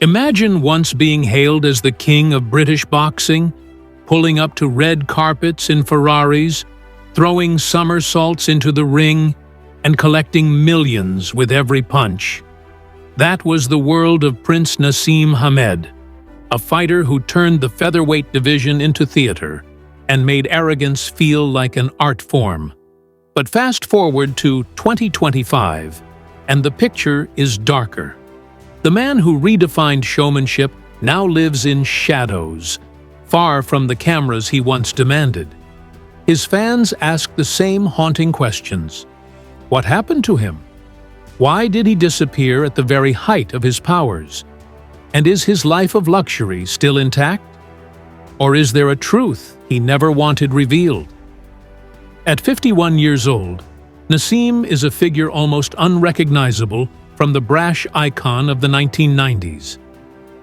Imagine once being hailed as the king of British boxing, pulling up to red carpets in Ferraris, throwing somersaults into the ring, and collecting millions with every punch. That was the world of Prince Naseem Hamed, a fighter who turned the featherweight division into theater and made arrogance feel like an art form. But fast forward to 2025, and the picture is darker. The man who redefined showmanship now lives in shadows, far from the cameras he once demanded. His fans ask the same haunting questions. What happened to him? Why did he disappear at the very height of his powers? And is his life of luxury still intact? Or is there a truth he never wanted revealed? At 51 years old, Naseem is a figure almost unrecognizable from the brash icon of the 1990s.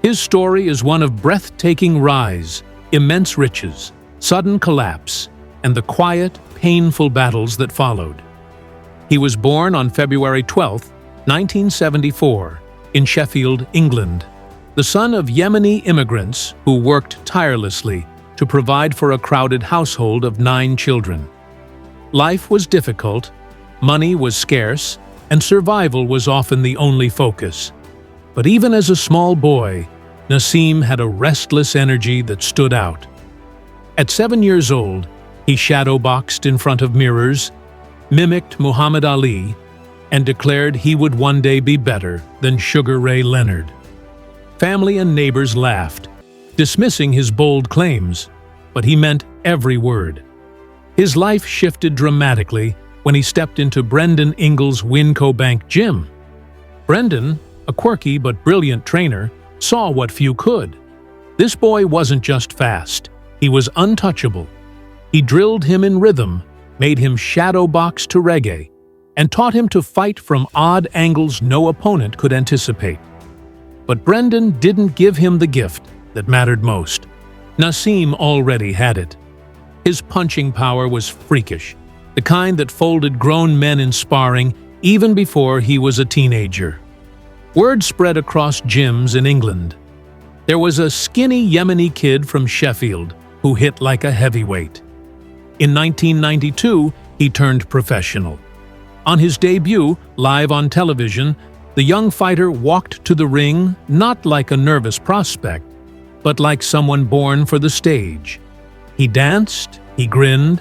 His story is one of breathtaking rise, immense riches, sudden collapse, and the quiet, painful battles that followed. He was born on February 12, 1974, in Sheffield, England, the son of Yemeni immigrants who worked tirelessly to provide for a crowded household of 9 children. Life was difficult, money was scarce, and survival was often the only focus. But even as a small boy, Naseem had a restless energy that stood out. At 7 years old, he shadowboxed in front of mirrors, mimicked Muhammad Ali, and declared he would one day be better than Sugar Ray Leonard. Family and neighbors laughed, dismissing his bold claims, but he meant every word. His life shifted dramatically when he stepped into Brendan Ingles' Winco Bank gym. Brendan, a quirky but brilliant trainer, saw what few could. This boy wasn't just fast, he was untouchable. He drilled him in rhythm, made him shadowbox to reggae, and taught him to fight from odd angles no opponent could anticipate. But Brendan didn't give him the gift that mattered most. Naseem already had it. His punching power was freakish, the kind that folded grown men in sparring even before he was a teenager. Word spread across gyms in England. There was a skinny Yemeni kid from Sheffield who hit like a heavyweight. In 1992, he turned professional. On his debut, live on television, the young fighter walked to the ring not like a nervous prospect, but like someone born for the stage. He danced, he grinned,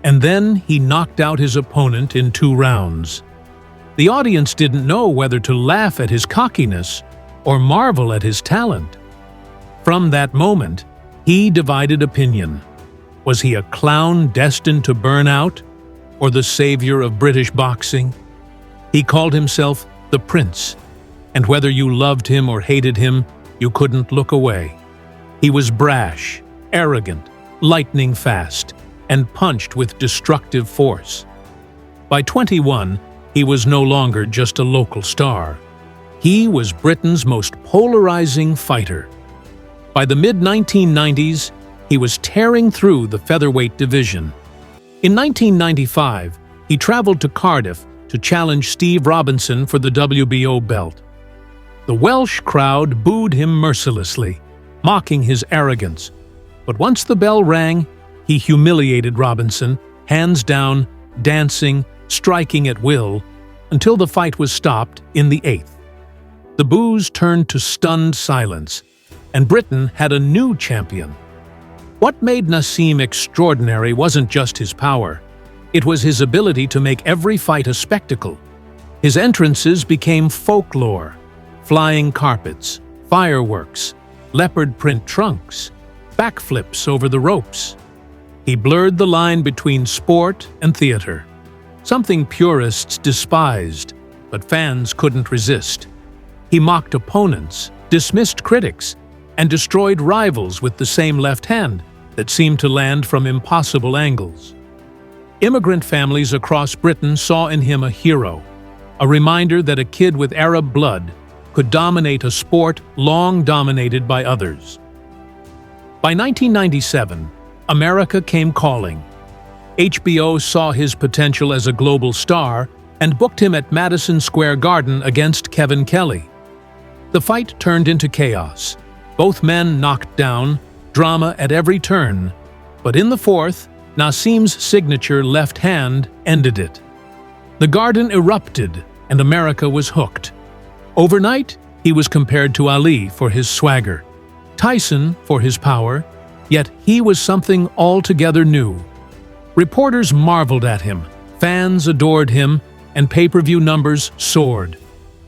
and then he knocked out his opponent in 2 rounds. The audience didn't know whether to laugh at his cockiness or marvel at his talent. From that moment, he divided opinion. Was he a clown destined to burn out, or the savior of British boxing? He called himself the Prince, and whether you loved him or hated him, you couldn't look away. He was brash, arrogant, lightning fast, and punched with destructive force. By 21, he was no longer just a local star. He was Britain's most polarizing fighter. By the mid-1990s, he was tearing through the featherweight division. In 1995, he traveled to Cardiff to challenge Steve Robinson for the WBO belt. The Welsh crowd booed him mercilessly, mocking his arrogance. But once the bell rang, he humiliated Robinson, hands down, dancing, striking at will, until the fight was stopped in the 8th. The boos turned to stunned silence, and Britain had a new champion. What made Naseem extraordinary wasn't just his power. It was his ability to make every fight a spectacle. His entrances became folklore: flying carpets, fireworks, leopard print trunks, backflips over the ropes. He blurred the line between sport and theater, something purists despised, but fans couldn't resist. He mocked opponents, dismissed critics, and destroyed rivals with the same left hand that seemed to land from impossible angles. Immigrant families across Britain saw in him a hero, a reminder that a kid with Arab blood could dominate a sport long dominated by others. By 1997, America came calling. HBO saw his potential as a global star and booked him at Madison Square Garden against Kevin Kelly. The fight turned into chaos. Both men knocked down, drama at every turn. But in the fourth, Naseem's signature left hand ended it. The garden erupted, and America was hooked. Overnight, he was compared to Ali for his swagger, Tyson for his power, yet he was something altogether new. Reporters marveled at him, fans adored him, and pay-per-view numbers soared.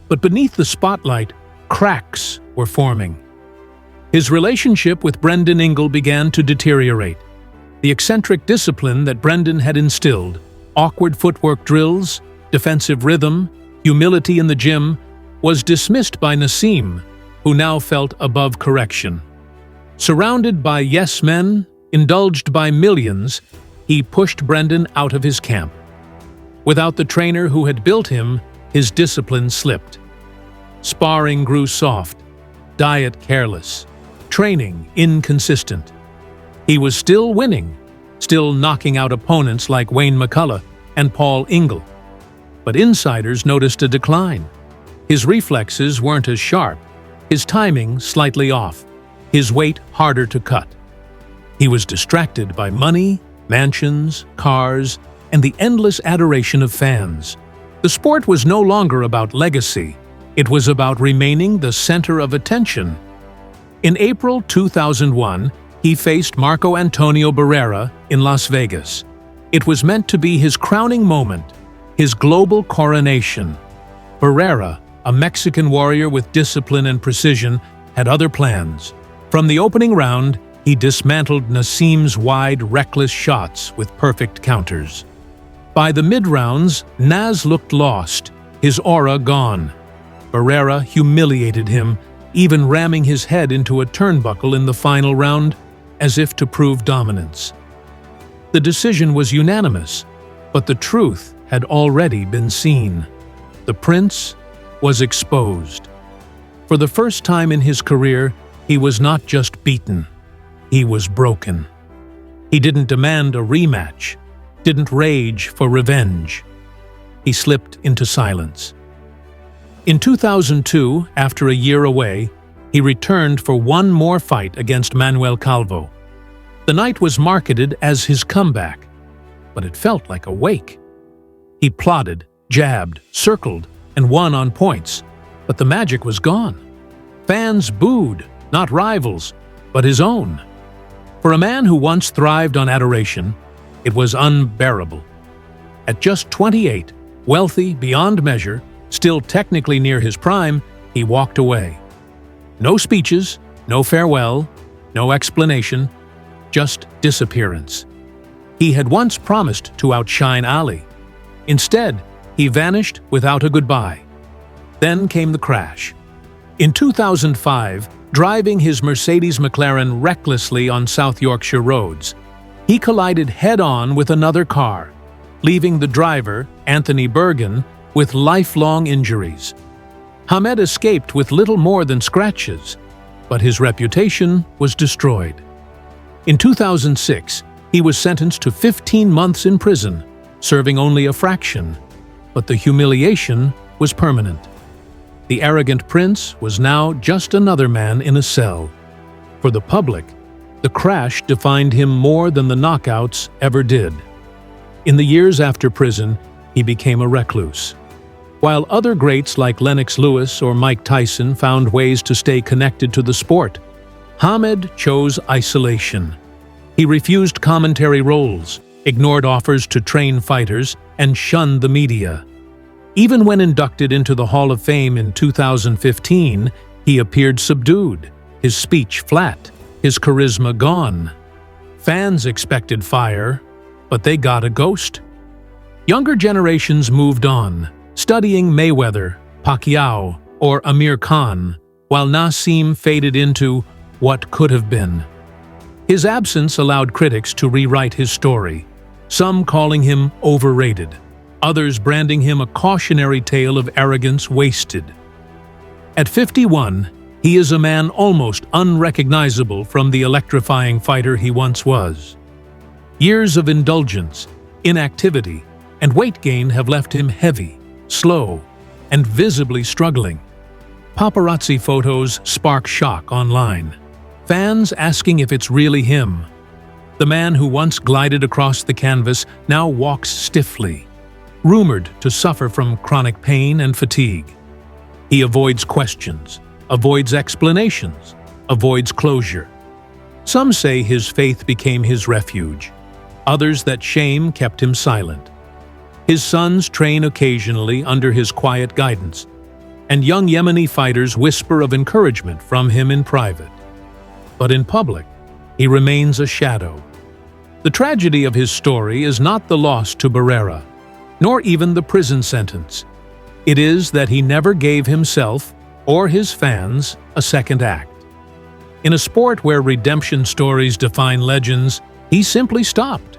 But beneath the spotlight, cracks were forming. His relationship with Brendan Ingle began to deteriorate. The eccentric discipline that Brendan had instilled, awkward footwork drills, defensive rhythm, humility in the gym, was dismissed by Naseem, who now felt above correction. Surrounded by yes men, indulged by millions, he pushed Brendan out of his camp. Without the trainer who had built him, his discipline slipped. Sparring grew soft, diet careless, training inconsistent. He was still winning, still knocking out opponents like Wayne McCullough and Paul Ingle. But insiders noticed a decline. His reflexes weren't as sharp, his timing slightly off, his weight harder to cut. He was distracted by money, mansions, cars, and the endless adoration of fans. The sport was no longer about legacy. It was about remaining the center of attention. In April 2001, he faced Marco Antonio Barrera in Las Vegas. It was meant to be his crowning moment, his global coronation. Barrera, a Mexican warrior with discipline and precision, had other plans. From the opening round, he dismantled Naseem's wide, reckless shots with perfect counters. By the mid-rounds, Nas looked lost, his aura gone. Barrera humiliated him, even ramming his head into a turnbuckle in the final round, as if to prove dominance. The decision was unanimous, but the truth had already been seen. The prince was exposed. For the first time in his career, he was not just beaten, he was broken. He didn't demand a rematch, didn't rage for revenge. He slipped into silence. In 2002, after a year away, he returned for one more fight against Manuel Calvo. The night was marketed as his comeback, but it felt like a wake. He plodded, jabbed, circled, and won on points, but the magic was gone. Fans booed, not rivals, but his own. For a man who once thrived on adoration, it was unbearable. At just 28, wealthy beyond measure, still technically near his prime, he walked away. No speeches, no farewell, no explanation, just disappearance. He had once promised to outshine Ali. Instead, he vanished without a goodbye. Then came the crash. In 2005, driving his Mercedes McLaren recklessly on South Yorkshire roads, he collided head-on with another car, leaving the driver, Anthony Bergen, with lifelong injuries. Hamed escaped with little more than scratches, but his reputation was destroyed. In 2006, he was sentenced to 15 months in prison, serving only a fraction, but the humiliation was permanent. The arrogant prince was now just another man in a cell. For the public, the crash defined him more than the knockouts ever did. In the years after prison, he became a recluse. While other greats like Lennox Lewis or Mike Tyson found ways to stay connected to the sport, Hamed chose isolation. He refused commentary roles, ignored offers to train fighters, and shunned the media. Even when inducted into the Hall of Fame in 2015, he appeared subdued, his speech flat, his charisma gone. Fans expected fire, but they got a ghost. Younger generations moved on, studying Mayweather, Pacquiao, or Amir Khan, while Naseem faded into what could have been. His absence allowed critics to rewrite his story, some calling him overrated, others branding him a cautionary tale of arrogance wasted. At 51, he is a man almost unrecognizable from the electrifying fighter he once was. Years of indulgence, inactivity, and weight gain have left him heavy, slow, and visibly struggling. Paparazzi photos spark shock online. Fans asking if it's really him. The man who once glided across the canvas now walks stiffly, rumored to suffer from chronic pain and fatigue. He avoids questions, avoids explanations, avoids closure. Some say his faith became his refuge. Others that shame kept him silent. His sons train occasionally under his quiet guidance, and young Yemeni fighters whisper of encouragement from him in private. But in public, he remains a shadow. The tragedy of his story is not the loss to Barrera, nor even the prison sentence. It is that he never gave himself or his fans a second act. In a sport where redemption stories define legends, he simply stopped.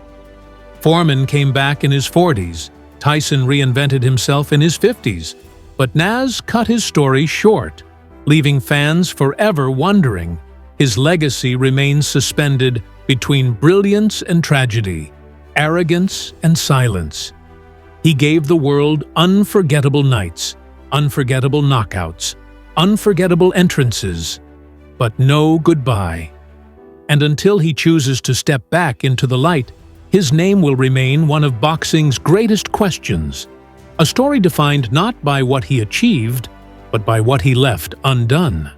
Foreman came back in his 40s, Tyson reinvented himself in his 50s, but Nas cut his story short, leaving fans forever wondering. His legacy remains suspended between brilliance and tragedy, arrogance and silence. He gave the world unforgettable nights, unforgettable knockouts, unforgettable entrances, but no goodbye. And until he chooses to step back into the light, his name will remain one of boxing's greatest questions, a story defined not by what he achieved, but by what he left undone.